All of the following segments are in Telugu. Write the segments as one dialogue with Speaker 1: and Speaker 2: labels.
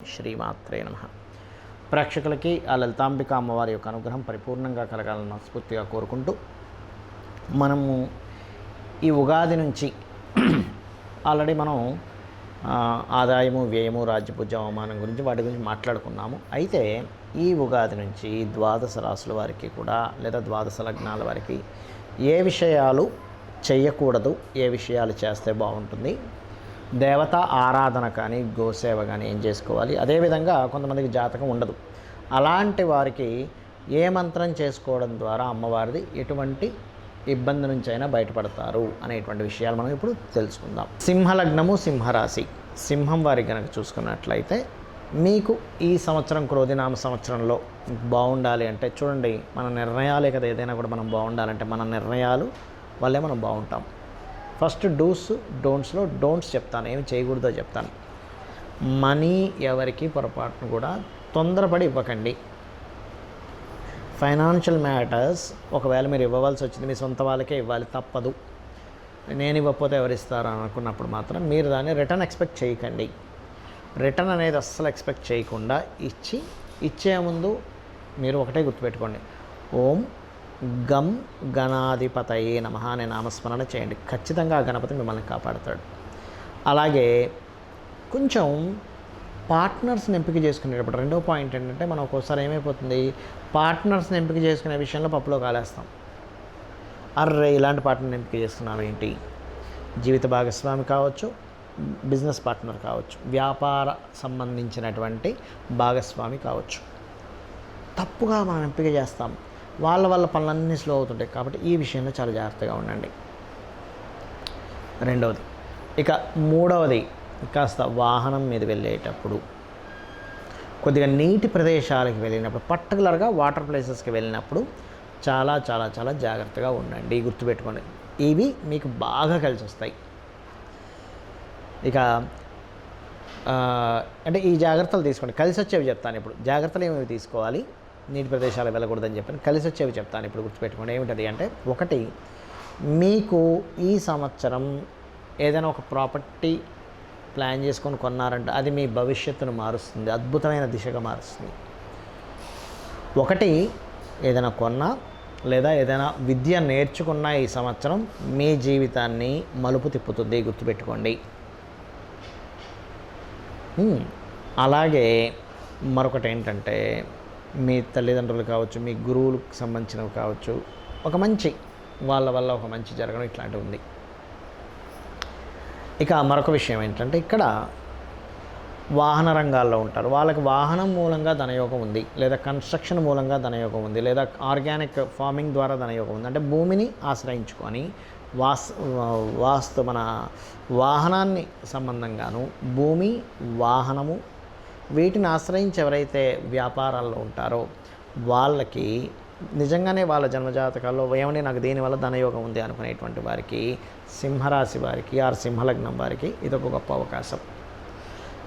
Speaker 1: శ్రీమాత్రే నమః. ప్రేక్షకులకి ఆ లలితాంబిక అమ్మవారి యొక్క అనుగ్రహం పరిపూర్ణంగా కలగాలని మనస్ఫూర్తిగా కోరుకుంటూ మనము ఈ ఉగాది నుంచి ఆల్రెడీ మనం ఆదాయము, వ్యయము, రాజ్యపూజ్య, అవమానం గురించి వాటి గురించి మాట్లాడుకున్నాము. అయితే ఈ ఉగాది నుంచి ద్వాదశ రాశుల వారికి కూడా లేదా ద్వాదశ లగ్నాల వారికి ఏ విషయాలు చేయకూడదు, ఏ విషయాలు చేస్తే బాగుంటుంది, దేవతా ఆరాధన కానీ గోసేవ కానీ ఏం చేసుకోవాలి, అదేవిధంగా కొంతమందికి జాతకం ఉండదు, అలాంటి వారికి ఏ మంత్రం చేసుకోవడం ద్వారా అమ్మవారిది ఎటువంటి ఇబ్బంది నుంచి అయినా బయటపడతారు అనేటువంటి విషయాలు మనం ఇప్పుడు తెలుసుకుందాం. సింహలగ్నము, సింహరాశి. సింహం వారికి కనుక చూసుకున్నట్లయితే మీకు ఈ సంవత్సరం క్రోధినామ సంవత్సరంలో బాగుండాలి అంటే చూడండి, మన నిర్ణయాలే కదా ఏదైనా కూడా మనం బాగుండాలంటే మన నిర్ణయాలు వల్లే మనం బాగుంటాం. ఫస్ట్ డూస్ డోంట్స్లో డోంట్స్ చెప్తాను, ఏమి చేయకూడదో చెప్తాను. మనీ ఎవరికి పొరపాటును కూడా తొందరపడి ఇవ్వకండి. ఫైనాన్షియల్ మ్యాటర్స్ ఒకవేళ మీరు ఇవ్వవలసి వచ్చింది మీ సొంత వాళ్ళకే ఇవ్వాలి, తప్పదు. నేను ఇవ్వకపోతే ఎవరిస్తారు అనుకున్నప్పుడు మాత్రం మీరు దాన్ని రిటర్న్ ఎక్స్పెక్ట్ చేయకండి. రిటర్న్ అనేది అస్సలు ఎక్స్పెక్ట్ చేయకుండా ఇచ్చే ముందు మీరు ఒకటే గుర్తుపెట్టుకోండి, ఓం గం గణాధిపతయే నమః అనే నామస్మరణ చేయండి. ఖచ్చితంగా ఆ గణపతి మిమ్మల్ని కాపాడుతాడు. అలాగే కొంచెం పార్ట్నర్స్ని ఎంపిక చేసుకునేటప్పుడు రెండో పాయింట్ ఏంటంటే, మనం ఒక్కోసారి ఏమైపోతుంది, పార్ట్నర్స్ని ఎంపిక చేసుకునే విషయంలో పప్పులో కాలేస్తాం. అర్రే ఇలాంటి పార్ట్నర్ని ఎంపిక చేసుకున్నాం ఏంటి, జీవిత భాగస్వామి కావచ్చు, బిజినెస్ పార్ట్నర్ కావచ్చు, వ్యాపార సంబంధించినటువంటి భాగస్వామి కావచ్చు, తప్పుగా మనం ఎంపిక చేస్తాం. వాళ్ళ పనులన్నీ స్లో అవుతుంటాయి. కాబట్టి ఈ విషయంలో చాలా జాగ్రత్తగా ఉండండి. రెండవది. ఇక మూడవది, కాస్త వాహనం మీద వెళ్ళేటప్పుడు కొద్దిగా నీటి ప్రదేశాలకు వెళ్ళినప్పుడు, పర్టికులర్గా వాటర్ ప్లేసెస్కి వెళ్ళినప్పుడు చాలా చాలా చాలా జాగ్రత్తగా ఉండండి. గుర్తుపెట్టుకోండి, ఇవి మీకు బాగా కలిసి వస్తాయి. ఇక అంటే ఈ జాగ్రత్తలు తీసుకోండి. కలిసి వచ్చేవి చెప్తాను ఇప్పుడు. జాగ్రత్తలు ఏమేమి తీసుకోవాలి, నీటి ప్రదేశాలు వెళ్ళకూడదని చెప్పాను. కలిసి వచ్చేవి చెప్తాను ఇప్పుడు. గుర్తుపెట్టుకోండి ఏమిటది అంటే, ఒకటి, మీకు ఈ సంవత్సరం ఏదైనా ఒక ప్రాపర్టీ ప్లాన్ చేసుకొని కొన్నారంటే అది మీ భవిష్యత్తును మారుస్తుంది, అద్భుతమైన దిశగా మారుస్తుంది. ఒకటి, ఏదైనా కొన్నా లేదా ఏదైనా విద్య నేర్చుకున్నా ఈ సంవత్సరం మీ జీవితాన్ని మలుపు తిప్పుతుంది. గుర్తుపెట్టుకోండి. అలాగే మరొకటి ఏంటంటే, మీ తల్లిదండ్రులు కావచ్చు, మీ గురువులకు సంబంధించినవి కావచ్చు, ఒక మంచి వాళ్ళ వల్ల ఒక మంచి జరగడం ఇట్లాంటివి ఉంది. ఇక మరొక విషయం ఏంటంటే, ఇక్కడ వాహన రంగాల్లో ఉంటారు, వాళ్ళకి వాహనం మూలంగా ధనయోగం ఉంది, లేదా కన్స్ట్రక్షన్ మూలంగా ధనయోగం ఉంది, లేదా ఆర్గానిక్ ఫార్మింగ్ ద్వారా ధనయోగం ఉంది. అంటే భూమిని ఆశ్రయించుకొని వాస్తు మన వాహనాన్ని సంబంధంగాను, భూమి, వాహనము వీటిని ఆశ్రయించి ఎవరైతే వ్యాపారాల్లో ఉంటారో వాళ్ళకి నిజంగానే వాళ్ళ జన్మజాతకాల్లో ఏమని నాకు దీనివల్ల ధనయోగం ఉంది అనుకునేటువంటి వారికి, సింహరాశి వారికి ఆర్ సింహలగ్నం వారికి ఇదొక గొప్ప అవకాశం.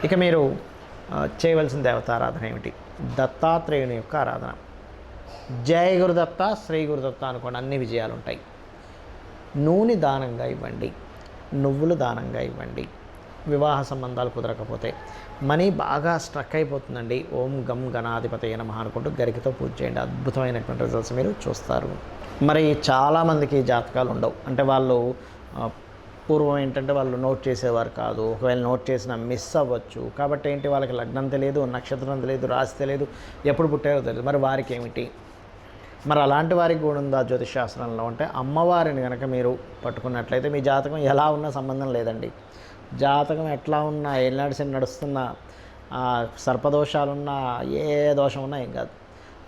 Speaker 1: ఇక మీరు చేయవలసిన దేవతారాధన ఏమిటి, దత్తాత్రేయుని యొక్క ఆరాధన. జయ గురుదత్త, శ్రీ గురుదత్త అనుకోండి, అన్ని విజయాలు ఉంటాయి. నూనె దానంగా ఇవ్వండి, నువ్వులు దానంగా ఇవ్వండి. వివాహ సంబంధాలు కుదరకపోతే, మనీ బాగా స్ట్రక్ అయిపోతుందండి, ఓం గం గణాధిపతయే నమః అనుకుంటూ గరికతో పూజ చేయండి. అద్భుతమైనటువంటి రిజల్ట్స్ మీరు చూస్తారు. మరి చాలామందికి జాతకాలు ఉండవు. అంటే వాళ్ళు పూర్వం ఏంటంటే వాళ్ళు నోట్ చేసేవారు కాదు, ఒకవేళ నోట్ చేసినా మిస్ అవ్వచ్చు. కాబట్టి ఏంటి, వాళ్ళకి లగ్నం తెలియదు, నక్షత్రం తెలియదు, రాశి తెలియదు, ఎప్పుడు పుట్టారో తెలియదు. మరి వారికి ఏమిటి, మరి అలాంటి వారికి కూడా ఉందా జ్యోతిష్ శాస్త్రంలో అంటే, అమ్మవారిని కనుక మీరు పట్టుకున్నట్లయితే మీ జాతకం ఎలా ఉన్నా సంబంధం లేదండి. జాతకం ఎట్లా ఉన్నా, ఏళ్ళనాడు శని నడుస్తున్నా, సర్పదోషాలున్నా, ఏ దోషం ఉన్నా ఏం కాదు.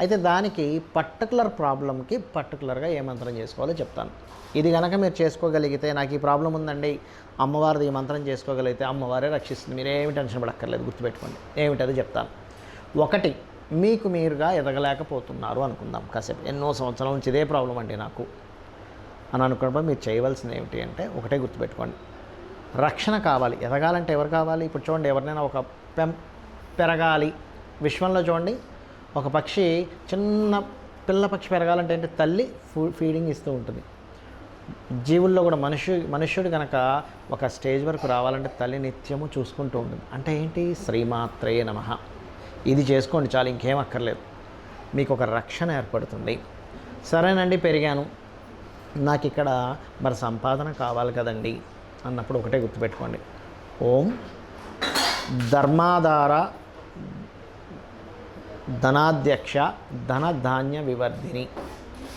Speaker 1: అయితే దానికి పర్టికులర్ ప్రాబ్లంకి పర్టికులర్గా ఏ మంత్రం చేసుకోవాలో చెప్తాను. ఇది కనుక మీరు చేసుకోగలిగితే, నాకు ఈ ప్రాబ్లం ఉందండి, అమ్మవారిది ఈ మంత్రం చేసుకోగలిగితే అమ్మవారే రక్షిస్తుంది, మీరేమి టెన్షన్ పడక్కర్లేదు. గుర్తుపెట్టుకోండి ఏమిటది చెప్తాను. ఒకటి, మీకు మీరుగా ఎదగలేకపోతున్నారు అనుకుందాం, కాసేపు ఎన్నో సంవత్సరాల నుంచి ఇదే ప్రాబ్లం అండి నాకు అని అనుకున్నప్పుడు మీరు చేయవలసింది ఏమిటి అంటే, ఒకటే గుర్తుపెట్టుకోండి, రక్షణ కావాలి. ఎదగాలంటే ఎవరు కావాలి, ఇప్పుడు చూడండి, ఎవరినైనా ఒక పెరగాలి విశ్వంలో చూడండి, ఒక పక్షి, చిన్న పిల్ల పక్షి పెరగాలంటే ఏంటి, తల్లి ఫీడింగ్ ఇస్తూ ఉంటుంది. జీవుల్లో కూడా మనుష్యుడు కనుక ఒక స్టేజ్ వరకు రావాలంటే తల్లి నిత్యము చూసుకుంటూ ఉంటుంది. అంటే ఏంటి? శ్రీమాత్రే నమః. ఇది చేసుకోండి చాలు, ఇంకేం అక్కర్లేదు. మీకు ఒక రక్షణ ఏర్పడుతుంది. సరేనండి, పెరిగాను, నాకు ఇక్కడ మరి సంపాదన కావాలి కదండి అన్నప్పుడు ఒకటే గుర్తుపెట్టుకోండి. ఓం ధర్మాధార ధనాధ్యక్ష ధనధాన్య వివర్ధిని,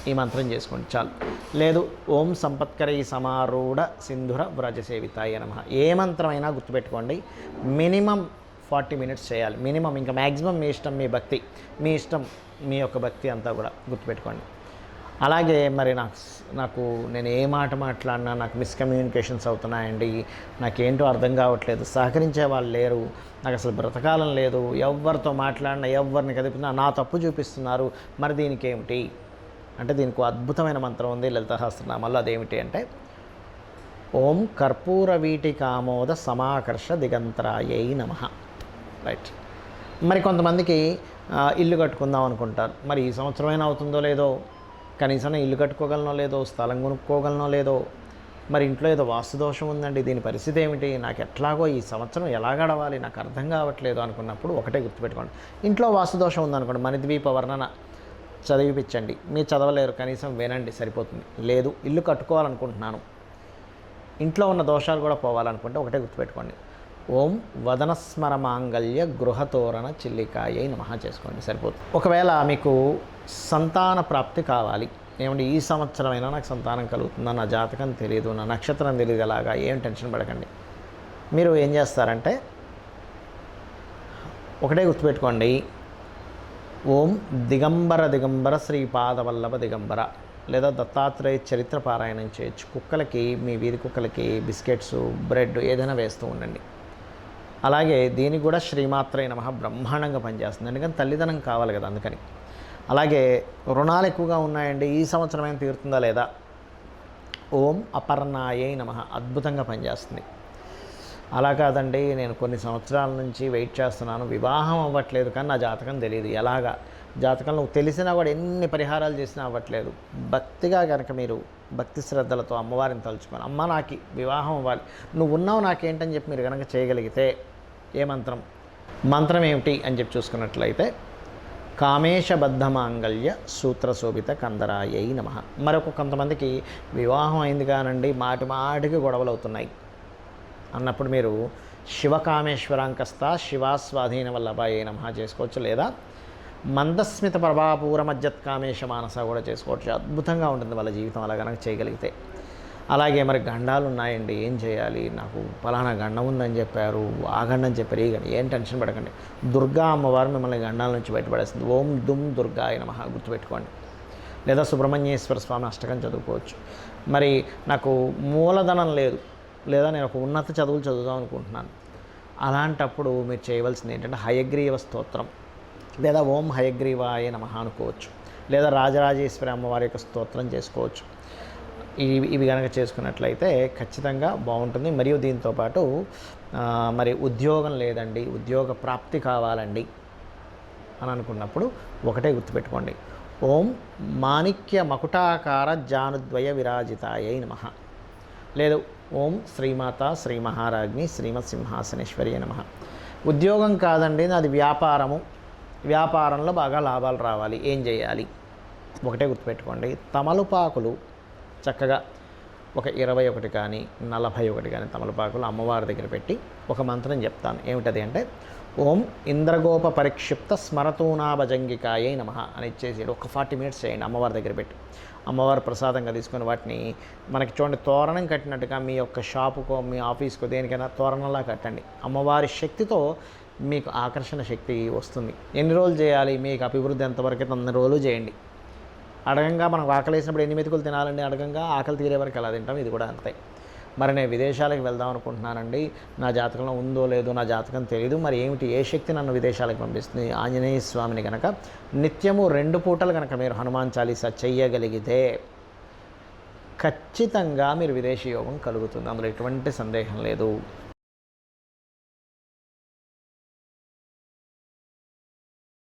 Speaker 1: ఈ మంత్రం చేసుకోండి చాలు. లేదు ఓం సంపత్కరై సమారూఢ సింధుర వ్రజసేవితాయ నమః, ఏ మంత్రమైనా గుర్తుపెట్టుకోండి. మినిమం 40 మినిట్స్ చేయాలి మినిమం. ఇంకా మ్యాక్సిమం మీ ఇష్టం, మీ భక్తి మీ ఇష్టం, మీ యొక్క భక్తి అంతా కూడా గుర్తుపెట్టుకోండి. అలాగే మరి నాకు నేను ఏ మాట మాట్లాడినా నాకు మిస్కమ్యూనికేషన్స్ అవుతున్నాయండి, నాకేంటో అర్థం కావట్లేదు, సహకరించే వాళ్ళు లేరు, నాకు అసలు బ్రతకాలం లేదు, ఎవరితో మాట్లాడినా ఎవరిని కదిపినా నా తప్పు చూపిస్తున్నారు, మరి దీనికి ఏమిటి అంటే దీనికి అద్భుతమైన మంత్రం ఉంది లలిత సహస్రనామాల్లో. అదేమిటి అంటే ఓం కర్పూర వీటికామోద సమాకర్ష దిగంతరాయై నమః. రైట్. మరి కొంతమందికి ఇల్లు కట్టుకుందాం అనుకుంటారు. మరి ఈ సంవత్సరమైనా అవుతుందో లేదో, కనీసం ఇల్లు కట్టుకోగలనో లేదో, స్థలం కొనుక్కోగలనో లేదో, మరి ఇంట్లో ఏదో వాస్తు దోషం ఉందండి, దీని పరిస్థితి ఏమిటి, నాకు ఎట్లాగో ఈ సంవత్సరం ఎలా గడవాలి నాకు అర్థం కావట్లేదు అనుకున్నప్పుడు ఒకటే గుర్తుపెట్టుకోండి. ఇంట్లో వాస్తు దోషం ఉందనుకోండి, మణిద్వీప వర్ణన చదివిపించండి. మీరు చదవలేరు, కనీసం వినండి సరిపోతుంది. లేదు ఇల్లు కట్టుకోవాలనుకుంటున్నాను, ఇంట్లో ఉన్న దోషాలు కూడా పోవాలనుకుంటే ఒకటే గుర్తుపెట్టుకోండి. ఓం వదనస్మర మాంగళ్య గృహతోరణ చిల్లికాయై నమః చేసుకోండి, సరిపోతుంది. ఒకవేళ మీకు సంతాన ప్రాప్తి కావాలి, ఏమంటే ఈ సంవత్సరమైనా నాకు సంతానం కలుగుతుందా, నా జాతకం తెలియదు, నా నక్షత్రం తెలియదు, అలాగా ఏం టెన్షన్ పడకండి. మీరు ఏం చేస్తారంటే ఒకటే గుర్తుపెట్టుకోండి. ఓం దిగంబర దిగంబర శ్రీపాదవల్లభ దిగంబర లేదా దత్తాత్రేయ చరిత్ర పారాయణం చేయొచ్చు. కుక్కలకి, మీ వీధి కుక్కలకి బిస్కెట్స్ బ్రెడ్ ఏదైనా వేస్తూ ఉండండి. అలాగే దీనికి కూడా శ్రీమాత్రే నమః బ్రహ్మాండంగా పనిచేస్తుంది, ఎందుకంటే తల్లిదనం కావాలి కదా, అందుకని. అలాగే రుణాలు ఎక్కువగా ఉన్నాయండి, ఈ సంవత్సరమైనా తీరుతుందా లేదా, ఓం అపర్ణాయై నమః అద్భుతంగా పనిచేస్తుంది. అలా కాదండి, నేను కొన్ని సంవత్సరాల నుంచి వెయిట్ చేస్తున్నాను, వివాహం అవ్వట్లేదు, కానీ నా జాతకం తెలియదు, ఎలాగా జాతకంలో తెలిసినా కూడా ఎన్ని పరిహారాలు చేసినా అవ్వట్లేదు. భక్తిగా కనుక మీరు భక్తి శ్రద్ధలతో అమ్మవారిని తలుచుకొని, అమ్మ నాకు వివాహం అవ్వాలి, నువ్వు ఉన్నావు నాకేంటని చెప్పి మీరు కనుక చేయగలిగితే ఏ మంత్రం ఏమిటి అని చెప్పి చూసుకున్నట్లయితే కామేశబద్ధ మాంగళ్య సూత్రశోభిత కందరాయై నమః. మరొక కొంతమందికి వివాహం అయింది కానండి, మాటికి గొడవలు అవుతున్నాయి అన్నప్పుడు మీరు శివకామేశ్వరాంకస్త శివాస్వాధీన వల్లభాయై నమః చేసుకోవచ్చు. లేదా మందస్మిత ప్రభాపూర మజ్జత్కామేశ మానస కూడా చేసుకోవచ్చు. అద్భుతంగా ఉంటుంది వాళ్ళ జీవితం అలా కనుక చేయగలిగితే. అలాగే మరి గండాలు ఉన్నాయండి, ఏం చేయాలి, నాకు ఫలానా గండం ఉందని చెప్పారు, ఆ గండం చెప్పారు, ఈ గండం, ఏం టెన్షన్ పడకండి. దుర్గా అమ్మవారు మిమ్మల్ని గండాల నుంచి బయటపడేస్తుంది. ఓం దుమ్ దుర్గాయ నమః గుర్తుపెట్టుకోండి. లేదా సుబ్రహ్మణ్యేశ్వర స్వామి అష్టకం చదువుకోవచ్చు. మరి నాకు మూలధనం లేదు, లేదా నేను ఒక ఉన్నత చదువులు చదువుదాం అనుకుంటున్నాను, అలాంటప్పుడు మీరు చేయవలసింది ఏంటంటే హయగ్రీవ స్తోత్రం లేదా ఓం హయగ్రీవాయ నమః అనుకోవచ్చు. లేదా రాజరాజేశ్వరి అమ్మవారి యొక్క స్తోత్రం చేసుకోవచ్చు. ఇవి కనుక చేసుకున్నట్లయితే ఖచ్చితంగా బాగుంటుంది. మరియు దీంతోపాటు మరి ఉద్యోగం లేదండి, ఉద్యోగ ప్రాప్తి కావాలండి అని అనుకున్నప్పుడు ఒకటే గుర్తుపెట్టుకోండి. ఓం మాణిక్య మకుటాకార జానుద్వయ విరాజితాయై నమః. లేదు ఓం శ్రీమాత శ్రీ మహారాజ్ని శ్రీమత్ సింహాసనేశ్వరి నమః. ఉద్యోగం కాదండి, నాది వ్యాపారంలో బాగా లాభాలు రావాలి, ఏం చేయాలి ఒకటే గుర్తుపెట్టుకోండి. తమలపాకులు చక్కగా ఒక 21 కానీ 41 కానీ తమలపాకులు అమ్మవారి దగ్గర పెట్టి ఒక మంత్రం చెప్తాను. ఏమిటది అంటే ఓం ఇంద్రగోప పరిక్షిప్త స్మరతూనాభజంగికాయై నమః అని ఇచ్చేసి ఒక 40 మినిట్స్ చేయండి అమ్మవారి దగ్గర పెట్టి. అమ్మవారు ప్రసాదంగా తీసుకొని వాటిని మనకి చూడండి తోరణం కట్టినట్టుగా మీ యొక్క షాపుకో మీ ఆఫీస్కో దేనికైనా తోరణంలా కట్టండి. అమ్మవారి శక్తితో మీకు ఆకర్షణ శక్తి వస్తుంది. ఎన్ని రోజులు చేయాలి, మీకు అభివృద్ధి ఎంతవరకు అయితే అన్ని రోజులు చేయండి. అడగంగా మనకు ఆకలి వేసినప్పుడు ఎన్ని మెతుకులు తినాలండి, అడగంగా ఆకలి తీరే వరకు ఎలా తింటాం, ఇది కూడా అంతే. మరి నేను విదేశాలకు వెళ్దాం అనుకుంటున్నానండి, నా జాతకంలో ఉందో లేదో నా జాతకం తెలియదు, మరి ఏమిటి, ఏ శక్తి నన్ను విదేశాలకు పంపిస్తుంది, ఆంజనేయ స్వామిని కనుక నిత్యము 2 పూటలు కనుక మీరు హనుమాన్ చాలీసా చెయ్యగలిగితే ఖచ్చితంగా మీరు విదేశీ యోగం కలుగుతుంది, అందులో ఎటువంటి సందేహం లేదు.